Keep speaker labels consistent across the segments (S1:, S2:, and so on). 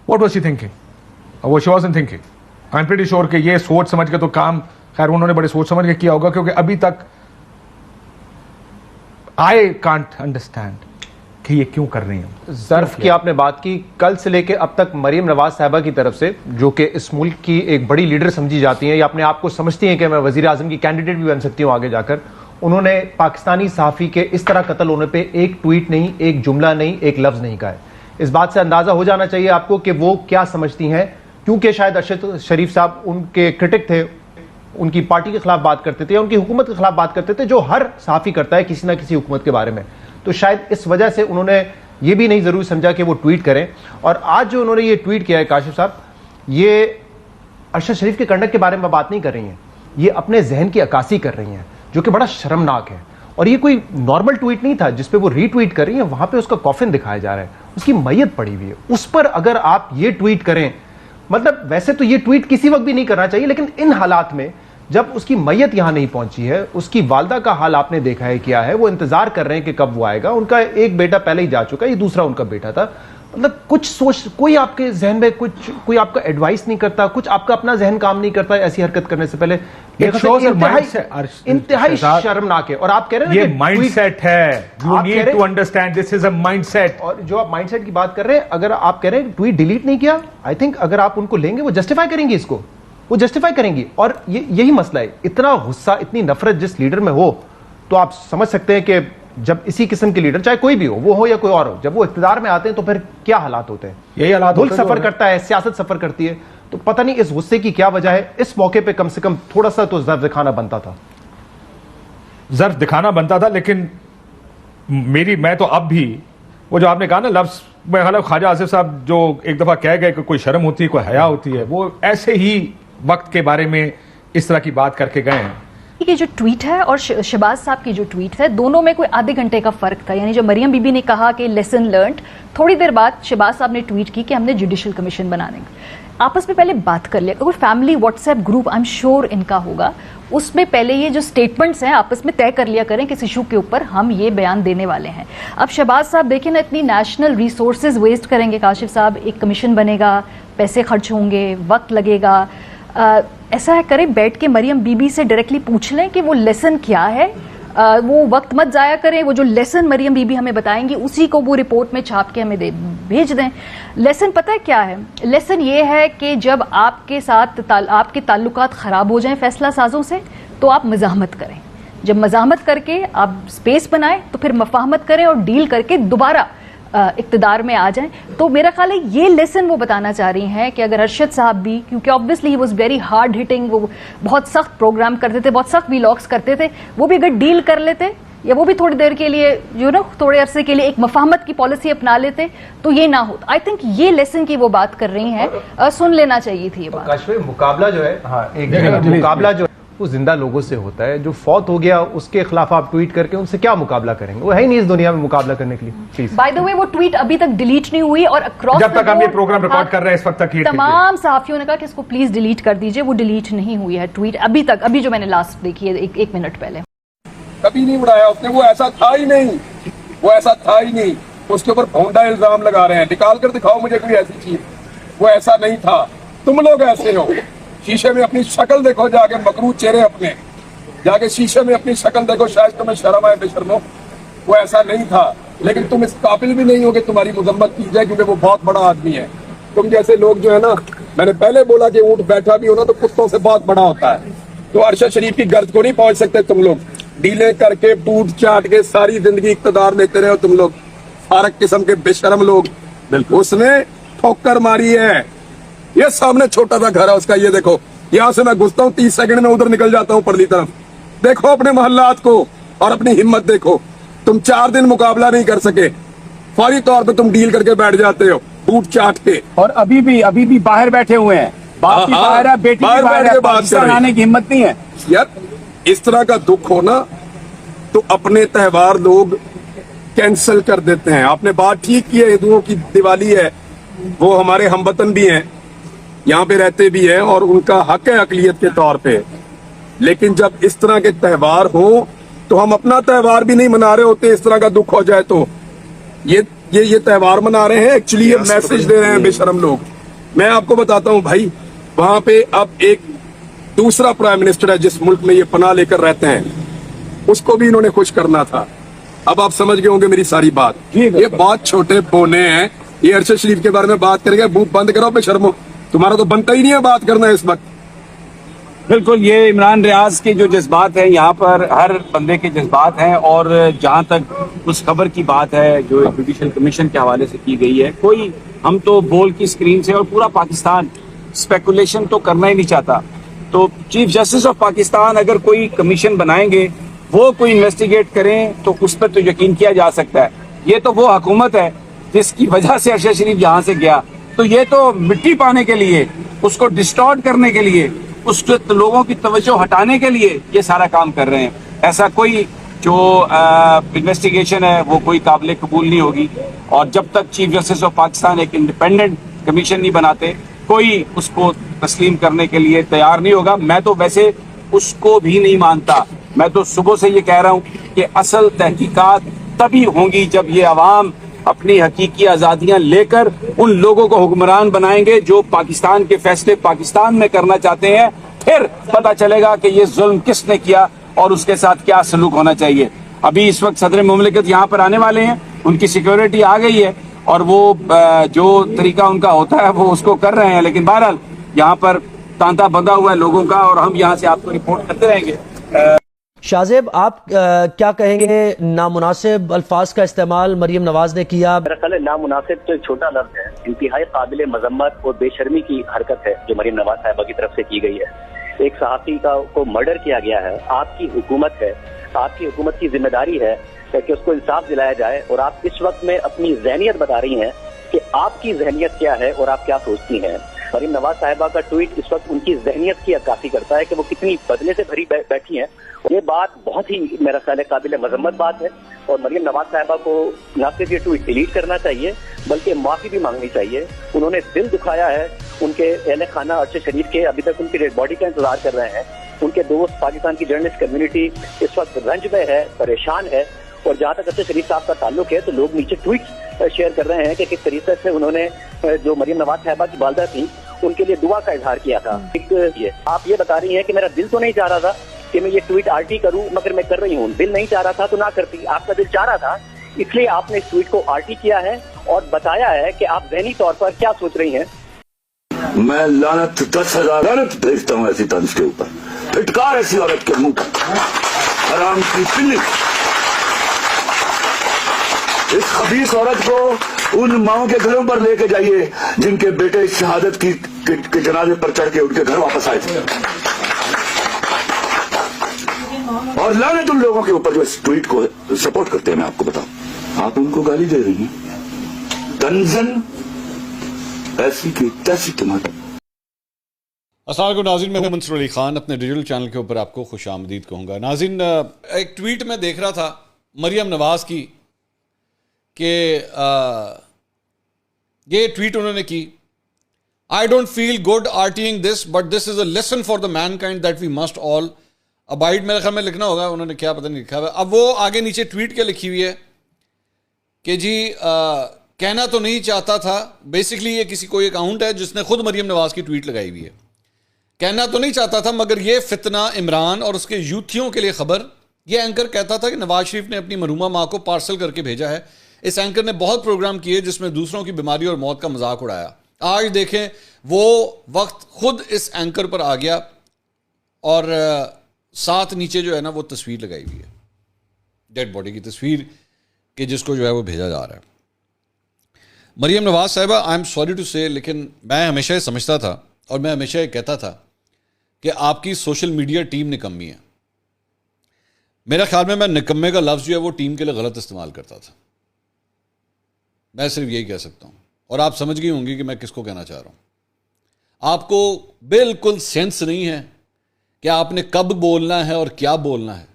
S1: What was she thinking? वो she wasn't thinking. I'm pretty sure कि ये सोच समझ के तो काम खैर उन्होंने बड़े सोच समझ के किया होगा, क्योंकि अभी तक I can't understand कि ये क्यों कर रही हैं।
S2: ज़र्फ की आपने बात की, कल से लेके अब तक मरीम नवाज साहिबा की तरफ से, जो कि इस मुल्क की एक बड़ी लीडर समझी जाती हैं या अपने आप को समझती हैं कि मैं वज़ीर आज़म की कैंडिडेट भी बन सकती हूँ आगे जाकर, उन्होंने पाकिस्तानी सहाफ़ी के इस तरह कत्ल होने पे एक ट्वीट नहीं, एक जुमला नहीं, एक लफ्ज़ नहीं कहा है। इस बात से अंदाज़ा हो जाना चाहिए आपको कि वो क्या समझती हैं, क्योंकि शायद अरशद शरीफ साहब उनके क्रिटिक थे, उनकी पार्टी के खिलाफ बात करते थे, उनकी हुकूमत के खिलाफ बात करते थे, जो हर सहाफ़ी करता है किसी ना किसी हुकूमत के बारे में। तो शायद इस वजह से उन्होंने ये भी नहीं ज़रूर समझा कि वो ट्वीट करें। और आज जो उन्होंने ये ट्वीट किया है काशिफ साहब, ये अरशद शरीफ के कंडक्ट के बारे में बात नहीं कर रही हैं, ये अपने जहन की अक्कासी कर रही हैं, जो कि बड़ा शर्मनाक है। और ये कोई नॉर्मल ट्वीट नहीं था जिसपे वो रीट्वीट कर रही हैं, वहां पे उसका कॉफिन दिखाया जा रहा है, उसकी मैयत पड़ी हुई है, उस पर अगर आप ये ट्वीट करें, मतलब वैसे तो ये ट्वीट किसी वक्त भी नहीं करना चाहिए, लेकिन इन हालात में जब उसकी मैयत यहां नहीं पहुंची है, उसकी वालदा का हाल आपने देखा है क्या है, वो इंतजार कर रहे हैं कि कब वो आएगा, उनका एक बेटा पहले ही जा चुका है, ये दूसरा उनका बेटा था। मतलब कुछ सोच, कोई आपके जहन में कोई आपका एडवाइस नहीं करता, कुछ आपका अपना जहन काम नहीं करता ऐसी हरकत करने से पहले। इंतहाई शर्मनाक है। और आप कह रहे हैं
S1: ये माइंडसेट है, you need to understand this is a mindset.
S2: और जो आप माइंडसेट की बात कर रहे हैं, अगर आप कह रहे हैं ट्वीट डिलीट नहीं किया, आई थिंक अगर आप उनको लेंगे वो जस्टिफाई करेंगे, इसको वो जस्टिफाई करेंगी। और यही मसला है, इतना गुस्सा, इतनी नफरत जिस लीडर में हो, तो आप समझ सकते हैं कि जब इसी किस्म के लीडर, चाहे कोई भी हो, वो हो या कोई और हो, जब वो इख्तिदार में आते हैं तो फिर क्या हालात होते हैं।
S1: यही हालात,
S2: मुल्क सफर करता है, सियासत सफर करती है, तो पता नहीं इस गुस्से की क्या वजह है। इस मौके पे कम से कम थोड़ा सा तो ज़र्फ दिखाना बनता था,
S1: ज़र्फ दिखाना बनता था। लेकिन मैं तो अब भी वो जो आपने कहा ना लफ्ज़, मैं ख्याल ख्वाजा आसिफ साहब जो एक दफ़ा कह गए कि कोई शर्म होती है, कोई हया होती है, वो ऐसे ही वक्त के बारे में इस तरह की बात करके गए हैं।
S3: ये जो ट्वीट है और शहबाज साहब की जो ट्वीट है, दोनों में कोई आधे घंटे का फर्क था। यानी जो मरियम बीबी ने कहा कि लेसन लर्नड, थोड़ी देर बाद शहबाज साहब ने ट्वीट की कि हमने जुडिशल कमीशन बनाने, आपस में पहले बात कर लिया। कोई family WhatsApp group I am sure इनका होगा, उसमें पहले ये जो स्टेटमेंट्स हैं आपस में तय कर लिया करें किस इशू के ऊपर हम ये बयान देने वाले हैं। अब शहबाज साहब देखिए ना, इतनी नेशनल रिसोर्सेज वेस्ट करेंगे काशिफ साहब, एक कमीशन बनेगा, पैसे खर्च होंगे, वक्त लगेगा, ऐसा है करें बैठ के मरियम बीबी से डायरेक्टली पूछ लें कि वो लेसन क्या है, वो वक्त मत जाया करें, वो जो लेसन मरियम बीबी हमें बताएंगी उसी को वो रिपोर्ट में छाप के हमें भेज दें। लेसन पता है क्या है? लेसन ये है कि जब आपके साथ आपके ताल्लुकात ख़राब हो जाएं फैसला साजों से, तो आप मज़ाहमत करें, जब मज़ाहमत करके आप स्पेस बनाएं तो फिर मफाहमत करें और डील करके दोबारा इक़्तिदार में आ जाएं। तो मेरा ख्याल है ये लेसन वो बताना चाह रही हैं कि अगर अरशद साहब भी, क्योंकि obviously he was very hard hitting, वो बहुत सख्त प्रोग्राम करते थे, बहुत सख्त वीलॉग्स करते थे, वो भी अगर डील कर लेते या वो भी थोड़ी देर के लिए थोड़े अरसे के लिए एक मफाहमत की पॉलिसी अपना लेते तो ये ना होता। आई थिंक ये लेसन की वो बात कर रही हैं, सुन लेना चाहिए थी ये बात।
S2: मुकाबला जो है, हाँ एक मुकाबला जो वो जिंदा लोगों से होता है, जो फौत हो गया उसके खिलाफ आप ट्वीट करके उनसे क्या मुकाबला करेंगे? वो है ही नहीं इस दुनिया में मुकाबला करने के लिए।
S3: बाय द वे वो ट्वीट अभी तक डिलीट नहीं हुई और अक्रॉस
S1: जब तक हम ये प्रोग्राम रिकॉर्ड कर रहे हैं इस वक्त तक
S3: तमाम सहाफियों ने कहा कि इसको प्लीज डिलीट कर दीजिए, वो डिलीट नहीं हुई है ट्वीट अभी तक, अभी जो मैंने लास्ट देखी है एक मिनट पहले।
S4: कभी नहीं उड़ाया उसने, वो ऐसा था ही नहीं, वो ऐसा था ही नहीं। उसके ऊपर भोंडा इल्जाम लगा रहे हैं, निकाल कर दिखाओ मुझे कोई ऐसी चीज, वो ऐसा नहीं था। तुम लोग ऐसे हो, शीशे में अपनी शक्ल देखो, जाके मकरू चेहरे अपने जाके शीशे में अपनी शक्ल देखो, शायद तुम्हें शर्म आए बेशर्मो। वो ऐसा नहीं था, लेकिन तुम इस काबिल भी नहीं हो कि तुम्हारी मजम्मत की जाए, क्योंकि वो बहुत बड़ा आदमी है। तुम जैसे लोग जो है ना, मैंने पहले बोला कि ऊंट बैठा भी हो ना तो कुत्तों से बहुत बड़ा होता है। तो अरशद शरीफ की गर्द को नहीं पहुंच सकते तुम लोग, डीले करके टूट चाट के सारी जिंदगी इख्तिदार लेते रहे हो तुम लोग, फारक किस्म के बेशरम लोग। उसने ठोकर मारी है, ये सामने छोटा सा घर है उसका, ये देखो, यहाँ से मैं घुसता हूँ 30 सेकंड में उधर निकल जाता हूँ परली तरफ। देखो अपने मोहल्लात को और अपनी हिम्मत देखो। तुम 4 दिन मुकाबला नहीं कर सके, फौरी तौर पे तुम डील करके बैठ जाते हो टूट चाट के।
S5: और अभी भी बाहर बैठे हुए हैं, बाप भी बाहर है, बेटी भी बाहर है, पाकिस्तान आने की हिम्मत नहीं है।
S4: यार इस तरह का दुख हो ना तो अपने त्योहार लोग कैंसिल कर देते हैं। आपने बात ठीक की है, हिंदुओं की दिवाली है, वो हमारे हमवतन भी हैं, यहाँ पे रहते भी हैं और उनका हक है अकलियत के तौर पे। लेकिन जब इस तरह के त्योहार हो तो हम अपना त्योहार भी नहीं मना रहे होते, इस तरह का दुख हो जाए तो। ये त्योहार मना रहे हैं, एक्चुअली ये मैसेज दे रहे हैं बेशरम लोग। मैं आपको बताता हूं भाई, वहां पे अब एक दूसरा प्राइम मिनिस्टर है जिस मुल्क में ये पनाह लेकर रहते हैं, उसको भी इन्होंने खुश करना था। अब आप समझ गए होंगे मेरी सारी बात। ये बहुत छोटे बोने हैं, ये अरशद शरीफ के बारे में बात करेंगे, मुंह बंद करो बेशर्मो, तुम्हारा तो बनता ही नहीं है बात करना इस वक्त।
S5: बिल्कुल, ये इमरान रियाज के जो जज्बात हैं, यहाँ पर हर बंदे के जज्बात हैं। और जहाँ तक उस खबर की बात है जो जुडिशल कमीशन के हवाले से की गई है, कोई हम तो बोल की स्क्रीन से और पूरा पाकिस्तान स्पेकुलेशन तो करना ही नहीं चाहता। तो चीफ जस्टिस ऑफ पाकिस्तान अगर कोई कमीशन बनाएंगे, वो कोई इन्वेस्टिगेट करें, तो उस पर तो यकीन किया जा सकता है। ये तो वो हुकूमत है जिसकी वजह से अरशद शरीफ यहाँ से गया, तो ये तो मिट्टी पाने के लिए, उसको डिस्टॉर्ट करने के लिए, उसके लोगों की तवज्जो हटाने के लिए ये सारा काम कर रहे हैं। ऐसा कोई जो इन्वेस्टिगेशन है वो कोई काबिल कबूल नहीं होगी। और जब तक चीफ जस्टिस ऑफ पाकिस्तान एक इंडिपेंडेंट कमीशन नहीं बनाते, कोई उसको तस्लीम करने के लिए तैयार नहीं होगा। मैं तो वैसे उसको भी नहीं मानता। मैं तो सुबह से ये कह रहा हूँ कि असल तहकीकात तभी होंगी जब ये अवाम अपनी हकीकी आज़ादियाँ लेकर उन लोगों को हुक्मरान बनाएंगे जो पाकिस्तान के फैसले पाकिस्तान में करना चाहते हैं। फिर पता चलेगा कि ये जुल्म किसने किया और उसके साथ क्या सलूक होना चाहिए। अभी इस वक्त सदर मुमलिकत यहाँ पर आने वाले हैं, उनकी सिक्योरिटी आ गई है और वो जो तरीका उनका होता है वो उसको कर रहे हैं। लेकिन बहरहाल यहाँ पर तांता बंधा हुआ है लोगों का और हम यहाँ से आपको रिपोर्ट करते रहेंगे।
S6: शाहजेब, आप क्या कहेंगे? नामुनासिब अल्फाज का इस्तेमाल मरियम नवाज ने किया।
S7: मेरा ख्याल है नामुनासिब तो एक छोटा लफ्ज है, इंतहाई काबिल मजम्मत और बेशर्मी की हरकत है जो मरियम नवाज साहिबा की तरफ से की गई है। एक सहाफ़ी को मर्डर किया गया है। आपकी हुकूमत है, आपकी हुकूमत की जिम्मेदारी है कि उसको इंसाफ दिलाया जाए। और आप इस वक्त में अपनी जहनियत बता रही हैं कि आपकी जहनियत क्या है और आप क्या सोचती हैं। मरियम नवाज साहिबा का ट्वीट इस वक्त उनकी जहनियत की अक्कासी करता है कि वो कितनी बदले से भरी बैठी हैं। ये बात बहुत ही मेरा ख्याल है काबिल मजम्मत बात है और मरियम नवाज साहिबा को न सिर्फ ये ट्वीट डिलीट करना चाहिए बल्कि माफी भी मांगनी चाहिए। उन्होंने दिल दुखाया है उनके अहले खाना अरशद शरीफ के, अभी तक उनकी डेड बॉडी का इंतजार कर रहे हैं। उनके दोस्त पाकिस्तान की जर्नलिस्ट कम्युनिटी इस वक्त रंज में है, परेशान है। और जहाँ तक अरशद शरीफ साहब का ताल्लुक है तो लोग नीचे ट्वीट शेयर कर रहे हैं कि किस तरीके से उन्होंने जो मरियम नवाज साहिबा की वालदा थी उनके लिए दुआ का इजहार किया था। आप ये बता रही हैं कि मेरा दिल तो नहीं चाह रहा था कि मैं ये ट्वीट आरटी करूं, मगर मैं कर रही हूं। दिल नहीं चाह रहा था तो ना करती, आपका दिल चाह रहा था इसलिए आपने इस ट्वीट को आरटी किया है और बताया है कि आप ज़हनी तौर पर क्या सोच रही हैं।
S8: मैं लानत 10,000 लानत भेजता हूँ ऐसी तंज के ऊपर, फिटकार ऐसी औरत के मुंह पर, हराम की पिल्ली। इस खबीस औरत को उन माओं के घरों पर लेके जाइए जिनके बेटे शहादत के जनाजे पर चढ़ के उनके घर वापस आए थे। और लानत उन लोगों के ऊपर जो इस ट्वीट को सपोर्ट करते हैं। मैं आपको बताऊं, आप उनको गाली दे रही हैं, तंजन ऐसी की तैसी तुम्हारी।
S9: अस्सलाम वालेकुम नाज़रीन, मैं मंसूर अली खान अपने डिजिटल चैनल के ऊपर आपको खुश आमदीद कहूँगा। नाज़रीन, एक ट्वीट में देख रहा था मरियम नवाज की कि ये ट्वीट उन्होंने की, I don't feel good hurting this but this is a lesson for the mankind that we must all abide. मेरे ख्याल में लिखना होगा, उन्होंने क्या पता नहीं लिखा है। अब वो आगे नीचे ट्वीट क्या लिखी हुई है कि जी कहना तो नहीं चाहता था। बेसिकली ये किसी कोई अकाउंट है जिसने खुद मरियम नवाज की ट्वीट लगाई हुई है। कहना तो नहीं चाहता था मगर ये फितना इमरान और उसके यूथियों के लिए खबर। ये एंकर कहता था कि नवाज शरीफ ने अपनी मरहूमा माँ को पार्सल करके भेजा है। इस एंकर ने बहुत प्रोग्राम किए जिसमें दूसरों की बीमारी और मौत का मजाक उड़ाया। आज देखें वो वक्त खुद इस एंकर पर आ गया और साथ नीचे जो है ना वो तस्वीर लगाई हुई है, डेड बॉडी की तस्वीर कि जिसको जो है वो भेजा जा रहा है। मरियम नवाज साहिबा, आई एम सॉरी टू से, लेकिन मैं हमेशा ये समझता था और मैं हमेशा ये कहता था कि आपकी सोशल मीडिया टीम निकम्मी है। मेरा ख्याल में मैं निकम्मे का लफ्ज़ जो है वो टीम के लिए गलत इस्तेमाल करता था। मैं सिर्फ यही कह सकता हूँ और आप समझ गई होंगी कि मैं किसको कहना चाह रहा हूँ। आपको बिल्कुल सेंस नहीं है कि आपने कब बोलना है और क्या बोलना है।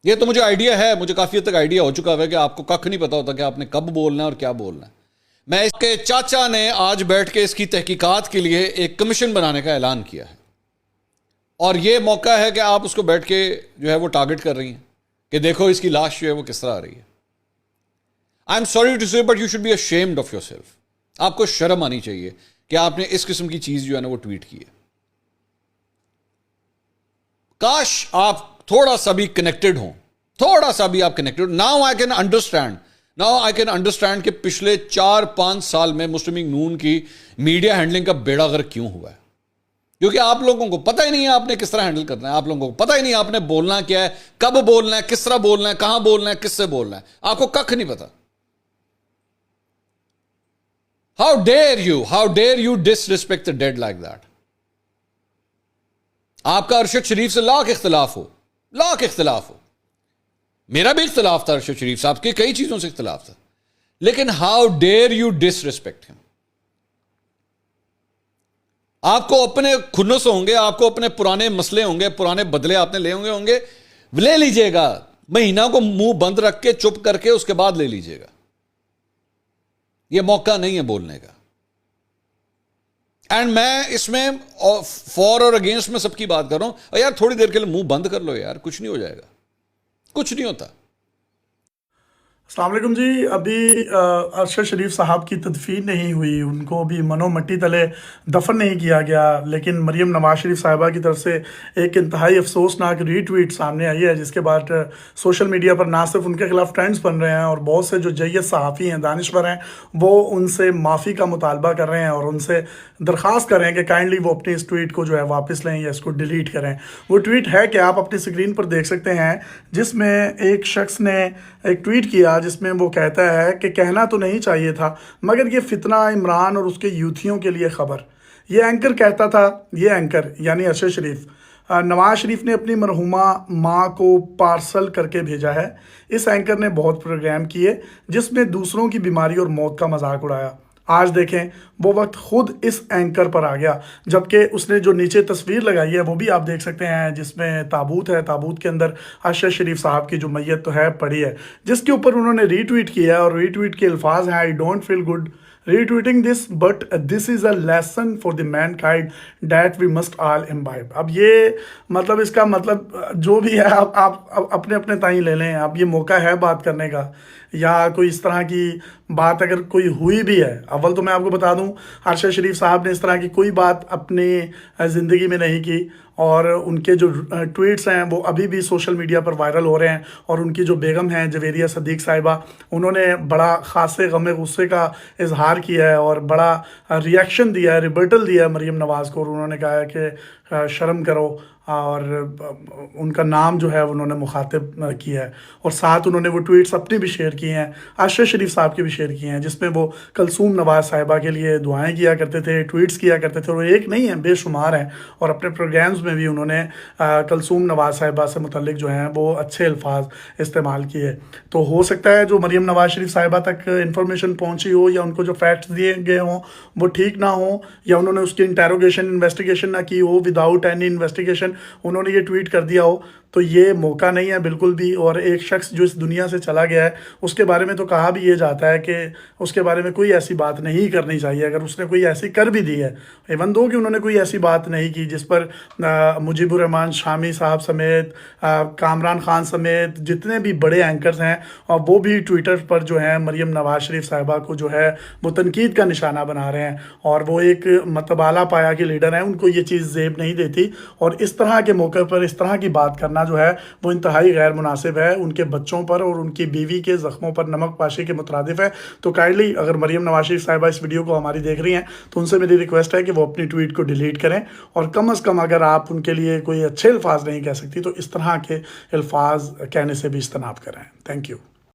S9: ये तो मुझे आइडिया है, मुझे काफ़ी हद तक आइडिया हो चुका है कि आपको कख नहीं पता होता कि आपने कब बोलना है और क्या बोलना है। मैं इसके चाचा ने आज बैठ के इसकी तहकीकात के लिए एक कमीशन बनाने का ऐलान किया है और ये मौका है कि आप उसको बैठ के जो है वो टारगेट कर रही हैं कि देखो इसकी लाश जो है वो किस तरह आ रही है। आई एम सॉरी टू से but you should be ashamed of yourself. आपको शर्म आनी चाहिए کہ آپ نے اس قسم کی چیز جو ہے نا وہ ٹویٹ کی ہے. کاش آپ تھوڑا سا بھی کنیکٹڈ ہوں, تھوڑا سا بھی آپ connected. Now I can understand کہ پچھلے 4-5 سال میں مسلم لیگ نون کی میڈیا ہینڈلنگ کا بیڑا غرق کیوں ہوا ہے. کیونکہ آپ لوگوں کو پتہ ہی نہیں ہے آپ نے کس طرح ہینڈل کرنا ہے, آپ لوگوں کو پتہ ہی نہیں آپ نے بولنا کیا ہے, کب بولنا ہے, کس طرح بولنا ہے, کہاں بولنا ہے, کس سے بولنا ہے, آپ کو ککھ نہیں پتا. How dare you disrespect the dead like that. آپ کا ارشد شریف سے لاکھ اختلاف ہو, میرا بھی اختلاف تھا ارشد شریف صاحب کے, کئی چیزوں سے اختلاف تھا, لیکن how dare you disrespect him. آپ کو اپنے کھنس ہوں گے, آپ کو اپنے پرانے مسئلے ہوں گے, پرانے بدلے آپ نے لے ہوں گے, لے لیجئے گا, مہینہ کو منہ بند رکھ کے چپ کر کے اس کے بعد لے لیجئے گا. یہ موقع نہیں ہے بولنے کا. اینڈ میں اس میں فور اور اگینسٹ میں سب کی بات کر رہا ہوں. یار تھوڑی دیر کے لیے منہ بند کر لو یار, کچھ نہیں ہو جائے گا, کچھ نہیں ہوتا.
S10: السلام علیکم جی. ابھی ارشد شریف صاحب کی تدفین نہیں ہوئی, ان کو بھی منو مٹی تلے دفن نہیں کیا گیا, لیکن مریم نواز شریف صاحبہ کی طرف سے ایک انتہائی افسوسناک ری ٹویٹ سامنے آئی ہے, جس کے بعد سوشل میڈیا پر نہ صرف ان کے خلاف ٹرینڈز بن رہے ہیں, اور بہت سے جو جید صحافی ہیں, دانشور ہیں, وہ ان سے معافی کا مطالبہ کر رہے ہیں اور ان سے درخواست کر رہے ہیں کہ کائنڈلی وہ اپنی اس ٹویٹ کو جو ہے واپس لیں یا اس کو ڈیلیٹ کریں. وہ ٹویٹ ہے کہ آپ اپنی اسکرین پر دیکھ سکتے ہیں, جس میں ایک شخص نے ایک ٹویٹ کیا جس میں وہ کہتا ہے کہ کہنا تو نہیں چاہیے تھا, مگر یہ فتنہ عمران اور اس کے یوتھیوں کے لیے خبر. یہ اینکر کہتا تھا, یہ اینکر یعنی ارشد شریف, نواز شریف نے اپنی مرحومہ ماں کو پارسل کر کے بھیجا ہے. اس اینکر نے بہت پروگرام کیے جس میں دوسروں کی بیماری اور موت کا مذاق اڑایا. آج دیکھیں وہ وقت خود اس اینکر پر آ گیا, جبکہ اس نے جو نیچے تصویر لگائی ہے وہ بھی آپ دیکھ سکتے ہیں, جس میں تابوت ہے, تابوت کے اندر ارشد شریف صاحب کی جو میت تو ہے پڑی ہے, جس کے اوپر انہوں نے ری ٹویٹ کیا ہے, اور ری ٹویٹ کے الفاظ ہیں, I don't feel good retweeting this, but this is a lesson for the mankind that we must all imbibe. اب یہ مطلب اس کا مطلب جو بھی ہے آپ اپنے اپنے تائیں لے لیں. اب یہ موقع ہے بات کرنے کا, یا کوئی اس طرح کی بات اگر کوئی ہوئی بھی ہے. اول تو میں آپ کو بتا دوں, ارشد شریف صاحب نے اس طرح کی کوئی بات اپنی زندگی میں نہیں کی, اور ان کے جو ٹویٹس ہیں وہ ابھی بھی سوشل میڈیا پر وائرل ہو رہے ہیں. اور ان کی جو بیگم ہیں جویریہ صدیق صاحبہ, انہوں نے بڑا خاصے غم غصے کا اظہار کیا ہے اور بڑا ریئیکشن دیا ہے, ریبرٹل دیا ہے مریم نواز کو, اور انہوں نے کہا ہے کہ شرم کرو, اور ان کا نام جو ہے انہوں نے مخاطب کیا ہے. اور ساتھ انہوں نے وہ ٹویٹس اپنی بھی شیئر کیے ہیں, ارشد شریف صاحب کے بھی شیئر کیے ہیں, جس میں وہ کلثوم نواز صاحبہ کے لیے دعائیں کیا کرتے تھے, ٹویٹس کیا کرتے تھے, اور ایک نہیں ہیں بے شمار ہیں. اور اپنے پروگرامز میں بھی انہوں نے کلثوم نواز صاحبہ سے متعلق جو ہیں وہ اچھے الفاظ استعمال کیے. تو ہو سکتا ہے جو مریم نواز شریف صاحبہ تک انفارمیشن پہنچی ہو, یا ان کو جو فیکٹس دیے گئے ہوں وہ ٹھیک نہ ہوں, یا انہوں نے اس کی انویسٹیگیشن نہ کی ہو, وداؤٹ اینی انویسٹیگیشن انہوں نے یہ ٹویٹ کر دیا ہو. تو یہ موقع نہیں ہے بالکل بھی. اور ایک شخص جو اس دنیا سے چلا گیا ہے, اس کے بارے میں تو کہا بھی یہ جاتا ہے کہ اس کے بارے میں کوئی ایسی بات نہیں کرنی چاہیے. اگر اس نے کوئی ایسی کر بھی دی ہے, ایون دو کہ انہوں نے کوئی ایسی بات نہیں کی جس پر مجیب الرحمان شامی صاحب سمیت, کامران خان سمیت جتنے بھی بڑے اینکرز ہیں, اور وہ بھی ٹویٹر پر جو ہیں مریم نواز شریف صاحبہ کو جو ہے وہ تنقید کا نشانہ بنا رہے ہیں. اور وہ ایک مطلب اعلیٰ پایا کے لیڈر ہیں, ان کو یہ چیز زیب نہیں دیتی. اور اس طرح کے موقع پر اس طرح کی بات کرنا جو ہے وہ انتہائی غیر مناسب ہے, ان کے بچوں پر اور ان کی بیوی کے زخموں پر نمک پاشی کے مترادف ہے. تو کائنڈلی اگر مریم نواز شریف صاحبہ اس ویڈیو کو ہماری دیکھ رہی ہیں تو ان سے میری ریکویسٹ ہے کہ وہ اپنی ٹویٹ کو ڈیلیٹ کریں, اور کم از کم اگر آپ ان کے لیے کوئی اچھے الفاظ نہیں کہہ سکتی تو اس طرح کے الفاظ کہنے سے بھی اجتناب کریں. Thank you.